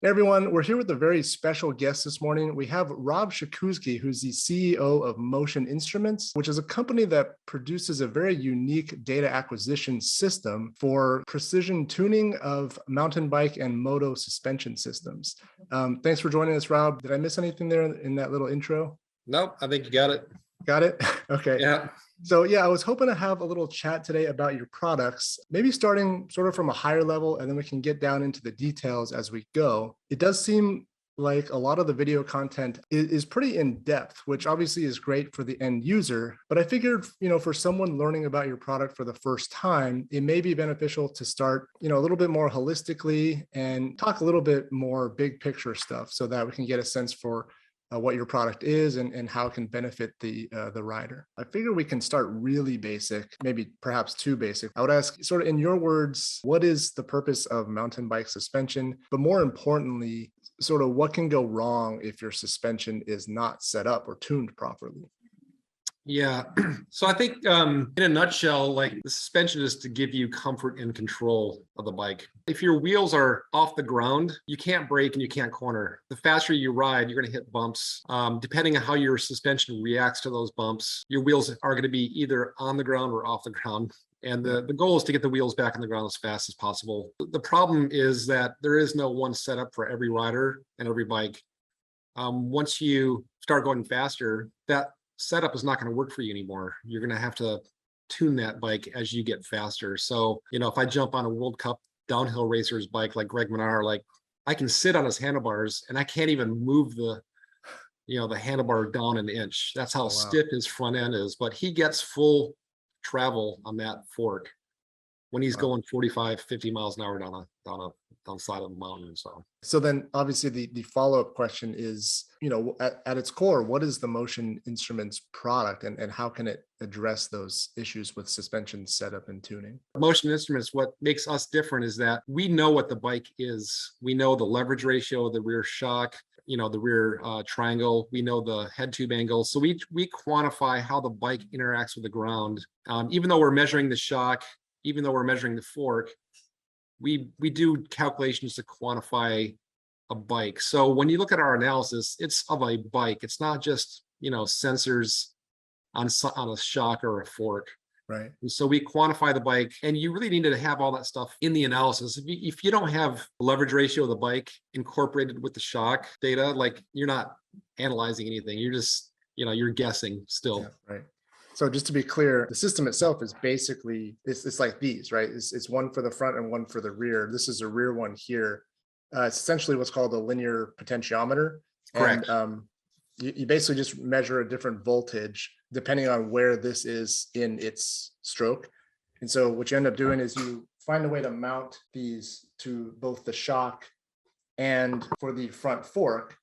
Hey everyone, we're here with a very special guest this morning. We have Rob Przykucki, who's the CEO of Motion Instruments, which is a company that produces a very unique data acquisition system for precision tuning of mountain bike and moto suspension systems. Thanks for joining us, Rob. Did I miss anything there in that little intro? Nope, I think you got it. Got it? Okay. Yeah. So yeah, I was hoping to have a little chat today about your products, maybe starting sort of from a higher level, and then we can get down into the details as we go. It does seem like a lot of the video content is pretty in depth, which obviously is great for the end user. But I figured, for someone learning about your product for the first time, it may be beneficial to start, a little bit more holistically and talk a little bit more big picture stuff so that we can get a sense for what your product is and how it can benefit the rider. I figure we can start really basic, maybe perhaps too basic. I would ask, sort of in your words, what is the purpose of mountain bike suspension? But more importantly, sort of what can go wrong if your suspension is not set up or tuned properly? Yeah. So I think in a nutshell, like the suspension is to give you comfort and control of the bike. If your wheels are off the ground, you can't brake and you can't corner. The faster you ride, you're going to hit bumps. Depending on how your suspension reacts to those bumps, your wheels are going to be either on the ground or off the ground. And the goal is to get the wheels back on the ground as fast as possible. The problem is that there is no one setup for every rider and every bike. Once you start going faster, that setup is not going to work for you anymore. You're going to have to tune that bike as you get faster. So, if I jump on a World Cup downhill racer's bike like Greg Menard, like I can sit on his handlebars and I can't even move the handlebar down an inch. That's how stiff his front end is. But he gets full travel on that fork when he's going 45, 50 miles an hour down the side of the mountain. So then obviously the follow-up question is, at its core, what is the Motion Instruments product and how can it address those issues with suspension setup and tuning? Motion Instruments, what makes us different is that we know what the bike is. We know the leverage ratio, the rear shock, the rear triangle. We know the head tube angle. So we quantify how the bike interacts with the ground. Even though we're measuring the shock, even though we're measuring the fork, we do calculations to quantify a bike. So when you look at our analysis, it's of a bike. It's not just, sensors on a shock or a fork. Right. And so we quantify the bike, and you really need to have all that stuff in the analysis. If you don't have leverage ratio of the bike incorporated with the shock data, like you're not analyzing anything. You're just, you're guessing still. Yeah, right. So just to be clear, the system itself is basically, it's like these, right? It's one for the front and one for the rear. This is a rear one here. It's essentially what's called a linear potentiometer. Correct. And you basically just measure a different voltage depending on where this is in its stroke. And so what you end up doing is you find a way to mount these to both the shock and for the front fork.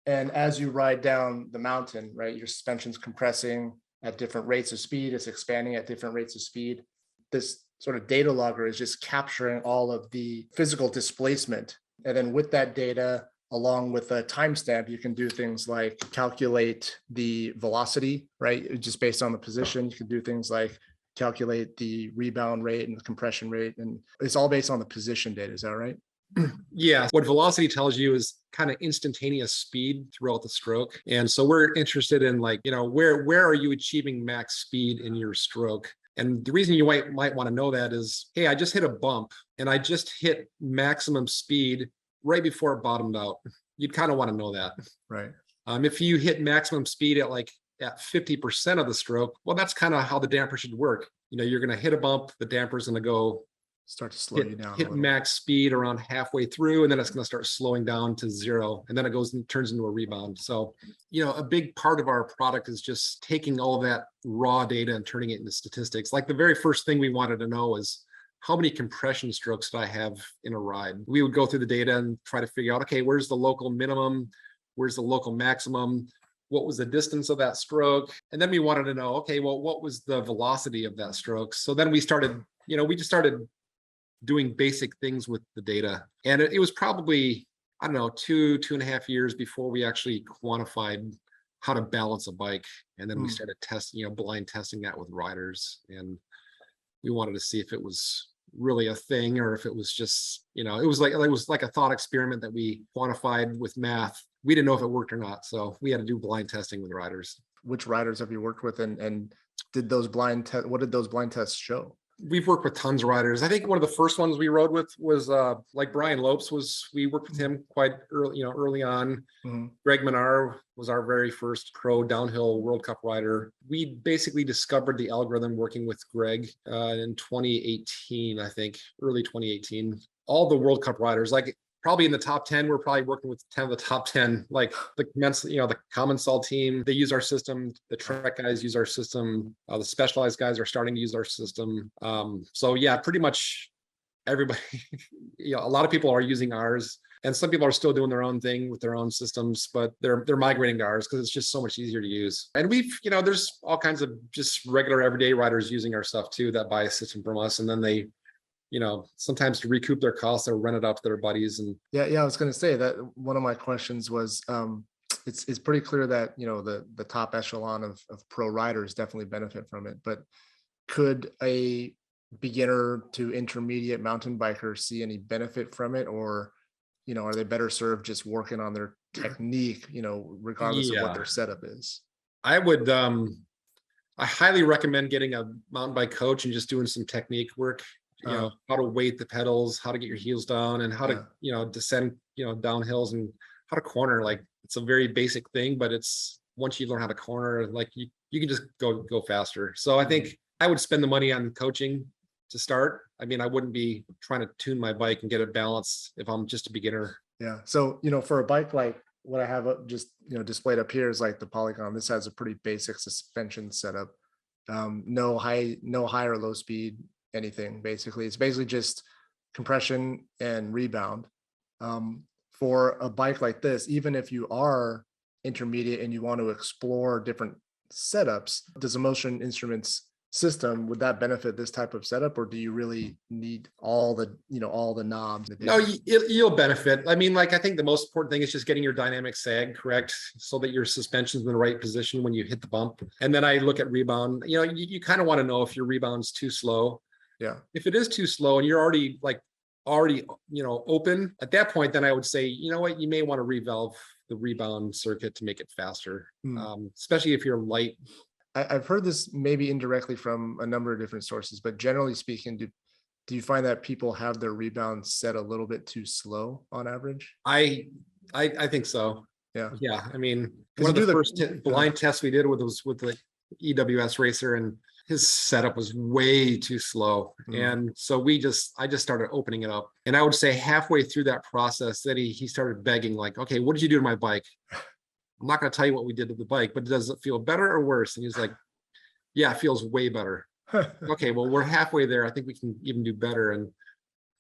And as you ride down the mountain, right, your suspension's compressing at different rates of speed, it's expanding at different rates of speed. This sort of data logger is just capturing all of the physical displacement. And then with that data, along with a timestamp, you can do things like calculate the velocity, right? Just based on the position. You can do things like calculate the rebound rate and the compression rate. And it's all based on the position data. Is that right? Yeah. What velocity tells you is kind of instantaneous speed throughout the stroke. And so we're interested in where are you achieving max speed in your stroke? And the reason you might want to know that is, hey, I just hit a bump and I just hit maximum speed right before it bottomed out. You'd kind of want to know that. Right. If you hit maximum speed at 50% of the stroke, well, that's kind of how the damper should work. You're going to hit a bump, the damper's going to start to slow you down. Hit max speed around halfway through, and then it's going to start slowing down to zero, and then it goes and turns into a rebound. So, a big part of our product is just taking all of that raw data and turning it into statistics. Like the very first thing we wanted to know is how many compression strokes did I have in a ride? We would go through the data and try to figure out, okay, where's the local minimum? Where's the local maximum? What was the distance of that stroke? And then we wanted to know, okay, well, what was the velocity of that stroke? So then we started, we just started doing basic things with the data. And it was probably, I don't know, 2.5 years before we actually quantified how to balance a bike. And then we started testing, blind testing that with riders. And we wanted to see if it was really a thing, or if it was just, it was like a thought experiment that we quantified with math. We didn't know if it worked or not. So we had to do blind testing with riders. Which riders have you worked with, and what did those blind tests show? We've worked with tons of riders. I think one of the first ones we rode with was like Brian Lopes we worked with him quite early on. Mm-hmm. Greg Menard was our very first pro downhill World Cup rider. We basically discovered the algorithm working with Greg in 2018, I think, early 2018. All the World Cup riders, like probably in the top 10, we're probably working with 10 of the top 10, like the Common Sol team, they use our system. The Trek guys use our system. The Specialized guys are starting to use our system. So yeah, pretty much everybody, a lot of people are using ours, and some people are still doing their own thing with their own systems, but they're migrating to ours because it's just so much easier to use. And we've, there's all kinds of just regular everyday riders using our stuff too that buy a system from us, and then they, sometimes to recoup their costs, they'll rent it out to their buddies. And yeah, I was going to say that one of my questions was, it's pretty clear that, the top echelon of pro riders definitely benefit from it, but could a beginner to intermediate mountain biker see any benefit from it? Or, are they better served just working on their technique, regardless of what their setup is? I would, I highly recommend getting a mountain bike coach and just doing some technique work. How to weight the pedals, how to get your heels down, and how to, descend, down hills, and how to corner. Like, it's a very basic thing, but it's once you learn how to corner, like you can just go faster. So I think I would spend the money on coaching to start. I mean, I wouldn't be trying to tune my bike and get it balanced if I'm just a beginner. Yeah. So, for a bike like what I have just, displayed up here is like the Polygon. This has a pretty basic suspension setup. No high or low speed anything. Basically, it's basically just compression and rebound. For a bike like this, even if you are intermediate and you want to explore different setups, does a Motion Instruments system, would that benefit this type of setup, or do you really need all the knobs? No, you'll benefit. I mean, like, I think the most important thing is just getting your dynamic sag correct so that your suspension's in the right position when you hit the bump. And then I look at rebound. You kind of want to know if your rebound's too slow. Yeah. If it is too slow and you're already open at that point, then I would say, you may want to revalve the rebound circuit to make it faster, especially if you're light. I've heard this maybe indirectly from a number of different sources, but generally speaking, do you find that people have their rebound set a little bit too slow on average? I think so. Yeah. I mean, one of the first blind tests we did was with the EWS racer, and his setup was way too slow. And so I just started opening it up. And I would say halfway through that process that he started begging, like, okay, what did you do to my bike? I'm not going to tell you what we did to the bike, but does it feel better or worse? And he's like, yeah, it feels way better. Okay, well, we're halfway there. I think we can even do better. And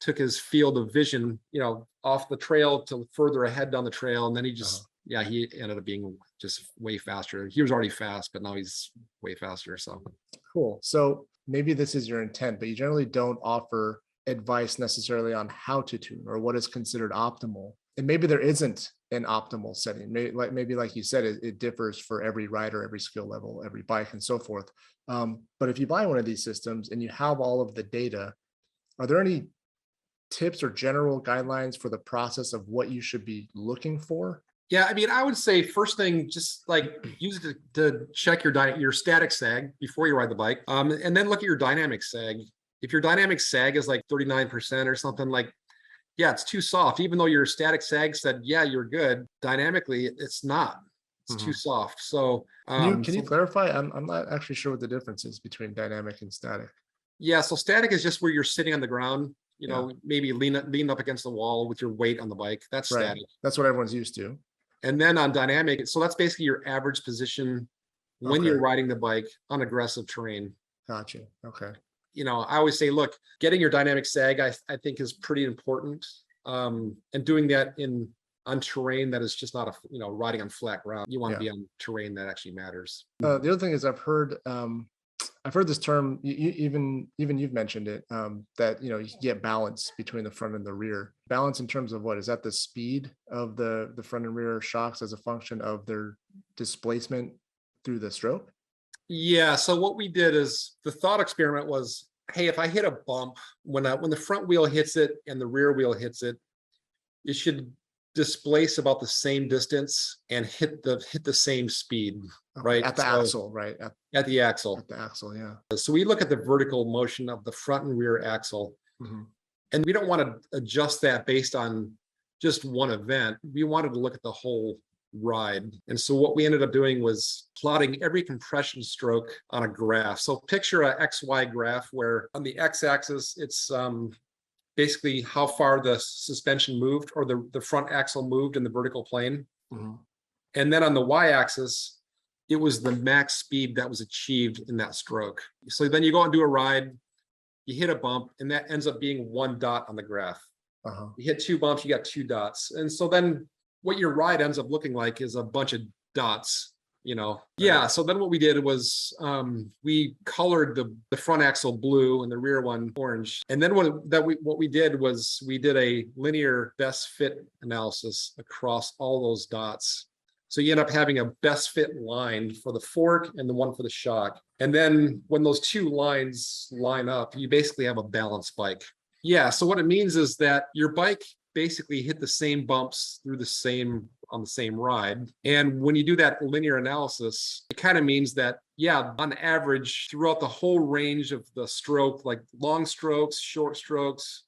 took his field of vision, off the trail to further ahead down the trail. And then he just, he ended up being just way faster. He was already fast, but now he's way faster. So cool. So maybe this is your intent, but you generally don't offer advice necessarily on how to tune or what is considered optimal. And maybe there isn't an optimal setting. Maybe like you said, it differs for every rider, every skill level, every bike, and so forth. But if you buy one of these systems and you have all of the data, are there any tips or general guidelines for the process of what you should be looking for? Yeah, I mean, I would say first thing, just like use it to check your static sag before you ride the bike, and then look at your dynamic sag. If your dynamic sag is like 39% or something, like, yeah, it's too soft. Even though your static sag said, yeah, you're good, dynamically, it's not. It's too soft. So can you clarify? I'm not actually sure what the difference is between dynamic and static. Yeah, so static is just where you're sitting on the ground, maybe lean up against the wall with your weight on the bike. That's static. That's what everyone's used to. And then on dynamic, so that's basically your average position when you're riding the bike on aggressive terrain. Gotcha. Okay. I always say, look, getting your dynamic sag, I think is pretty important. And doing that on terrain that is just not riding on flat ground. You want to be on terrain that actually matters. The other thing is I've heard this term, even you've mentioned it, that, you get balance between the front and the rear. Balance in terms of what? Is that the speed of the front and rear shocks as a function of their displacement through the stroke? Yeah. So what we did is the thought experiment was hey, if I hit a bump, when the front wheel hits it and the rear wheel hits it, it should displace about the same distance and hit the same speed, right? At the So axle, right? at the axle. At the axle, yeah. So we look at the vertical motion of the front and rear axle, Mhm. and we don't want to adjust that based on just one event. We wanted to look at the whole ride. And so what we ended up doing was plotting every compression stroke on a graph. So picture a XY graph where on the x-axis, it's basically how far the suspension moved or the front axle moved in the vertical plane. Mhm. And then on the y-axis, it was the max speed that was achieved in that stroke. So then you go and do a ride, you hit a bump, and that ends up being one dot on the graph. Uh-huh. You hit two bumps, you got two dots. And so then what your ride ends up looking like is a bunch of dots, Yeah. So then what we did was we colored the front axle blue and the rear one orange. And then what we did was we did a linear best fit analysis across all those dots. So you end up having a best fit line for the fork and the one for the shock. And then when those two lines line up, you basically have a balanced bike. Yeah. So what it means is that your bike basically hit the same bumps on the same ride. And when you do that linear analysis, it kind of means that, yeah, on average, throughout the whole range of the stroke, like long strokes, short strokes,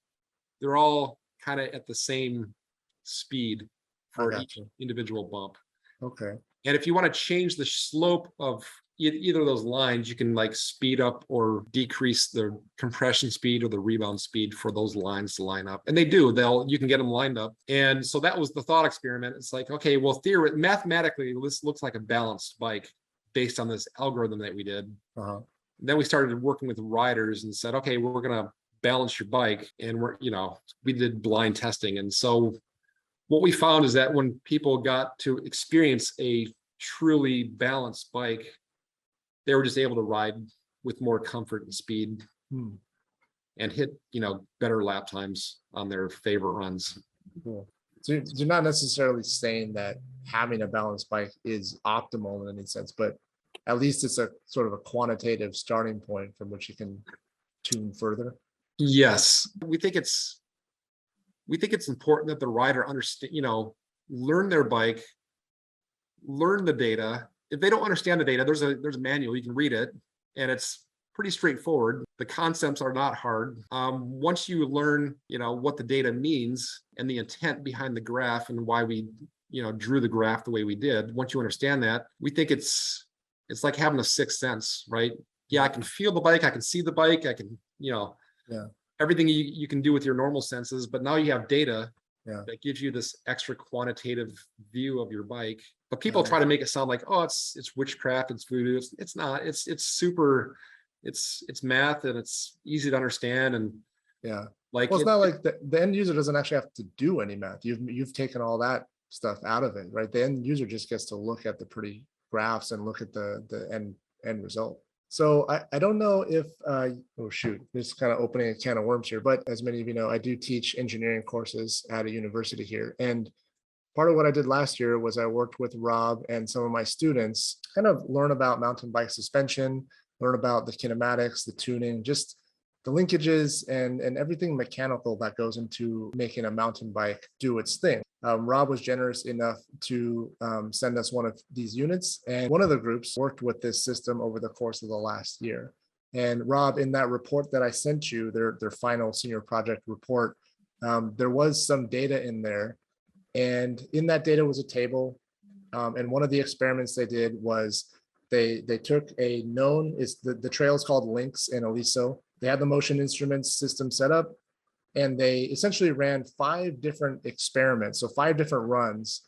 they're all kind of at the same speed for each individual bump. Okay. And if you want to change the slope of either of those lines, you can like speed up or decrease the compression speed or the rebound speed for those lines to line up. And they do, you can get them lined up. And so that was the thought experiment. It's like, okay, well, mathematically, this looks like a balanced bike based on this algorithm that we did. Uh-huh. Then we started working with riders and said, okay, we're going to balance your bike. And we did blind testing. And so what we found is that when people got to experience a truly balanced bike, they were just able to ride with more comfort and speed and hit, better lap times on their favorite runs. Cool. So you're not necessarily saying that having a balanced bike is optimal in any sense, but at least it's a sort of a quantitative starting point from which you can tune further. Yes. We think it's important that the rider understand, learn their bike, learn the data. If they don't understand the data, there's a manual, you can read it, and it's pretty straightforward. The concepts are not hard. Once you learn, what the data means and the intent behind the graph and why we, drew the graph the way we did, once you understand that, we think it's like having a sixth sense, right? Yeah, I can feel the bike, I can see the bike, I can, everything you can do with your normal senses, but now you have data that gives you this extra quantitative view of your bike. But people try to make it sound like, oh, it's witchcraft, it's voodoo. It's not. It's super. It's math and it's easy to understand. And like, well, it's not like the end user doesn't actually have to do any math. You've taken all that stuff out of it, right? The end user just gets to look at the pretty graphs and look at the end result. So I don't know if, oh shoot, this is kind of opening a can of worms here, but as many of you know, I do teach engineering courses at a university here. And part of what I did last year was I worked with Rob and some of my students, kind of learn about mountain bike suspension, learn about the kinematics, the tuning, just the linkages and everything mechanical that goes into making a mountain bike do its thing. Rob was generous enough to send us one of these units, and one of the groups worked with this system over the course of the last year. And Rob, in that report that I sent you, their final senior project report, there was some data in there, and in that data was a table. And one of the experiments they did was they took a known, the trail is called Lynx in Aliso. They had the motion instruments system set up, and they essentially ran 5 different experiments, so 5 different runs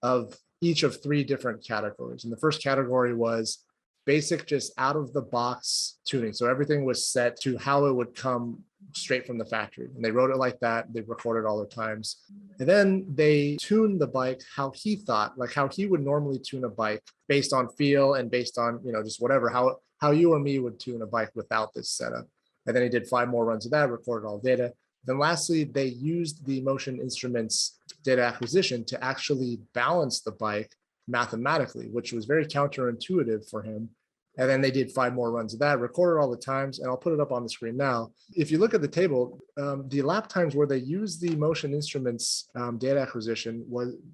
of each of 3 different categories. And the first category was basic, just out of the box tuning. So everything was set to how it would come straight from the factory. And they wrote it like that. They recorded all the times. And then they tuned the bike how he thought, like how he would normally tune a bike based on feel and based on, just whatever, how you or me would tune a bike without this setup. And then he did 5 more runs of that, recorded all data. Then lastly, they used the motion instruments data acquisition to actually balance the bike mathematically, which was very counterintuitive for him. And then they did 5 more runs of that, recorded all the times, and I'll put it up on the screen now. If you look at the table, the lap times where they used the motion instruments data acquisition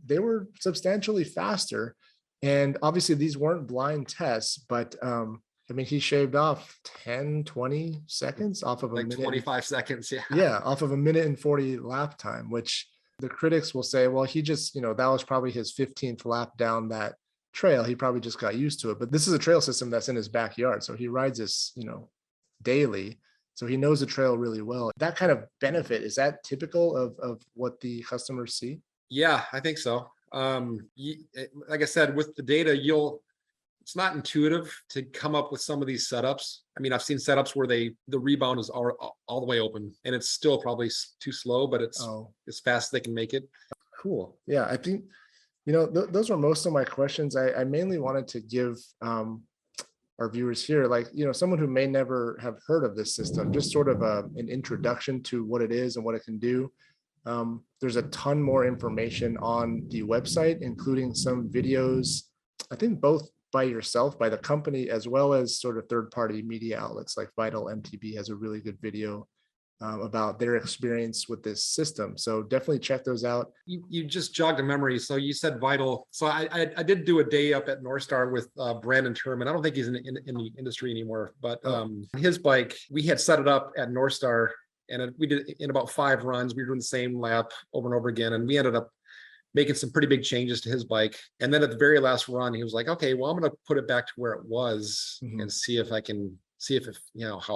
they were substantially faster. And obviously these weren't blind tests, but I mean, he shaved off 10, 20 seconds off of a Like minute. 25 seconds. Yeah. Yeah, off of a minute and 40 lap time, which the critics will say, well, he just, that was probably his 15th lap down that trail. He probably just got used to it. But this is a trail system that's in his backyard. So he rides this, daily. So he knows the trail really well. That kind of benefit, is that typical of what the customers see? Yeah, I think so. Like I said, with the data, it's not intuitive to come up with some of these setups. I mean, I've seen setups where the rebound is all the way open and it's still probably too slow, but it's as fast as they can make it. Cool. Yeah, I think, those were most of my questions. I mainly wanted to give our viewers here, like, someone who may never have heard of this system, just sort of an introduction to what it is and what it can do. There's a ton more information on the website, including some videos, I think both by yourself, by the company, as well as sort of third-party media outlets like Vital MTB has a really good video about their experience with this system. So definitely check those out. You just jogged a memory. So you said Vital. So I did do a day up at North Star with Brandon Turman. I don't think he's in the industry anymore, but his bike, we had set it up at North Star, and we did in about 5 runs. We were doing the same lap over and over again, and we ended up making some pretty big changes to his bike. And then at the very last run, he was like, okay, well, I'm going to put it back to where it was and see if how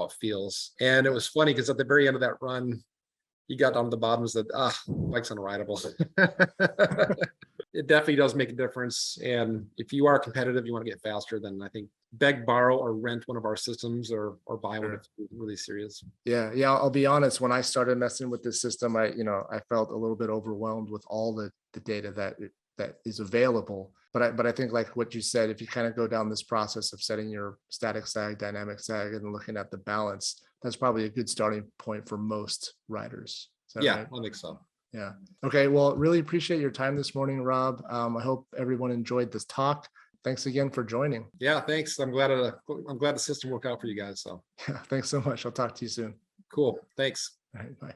it feels. And it was funny because at the very end of that run, he got down to the bottom and said, bike's unrideable. It definitely does make a difference. And if you are competitive, you want to get faster, then I think beg, borrow, or rent one of our systems or buy one if it's really serious. Yeah. I'll be honest. When I started messing with this system, I felt a little bit overwhelmed with all the data that is available. But I think, like what you said, if you kind of go down this process of setting your static sag, dynamic sag, and looking at the balance, that's probably a good starting point for most riders. Yeah, right? I think so. Yeah. Okay. Well, really appreciate your time this morning, Rob. I hope everyone enjoyed this talk. Thanks again for joining. Yeah, thanks. I'm glad the system worked out for you guys. So Yeah, thanks so much. I'll talk to you soon. cool. Thanks. All right. Bye.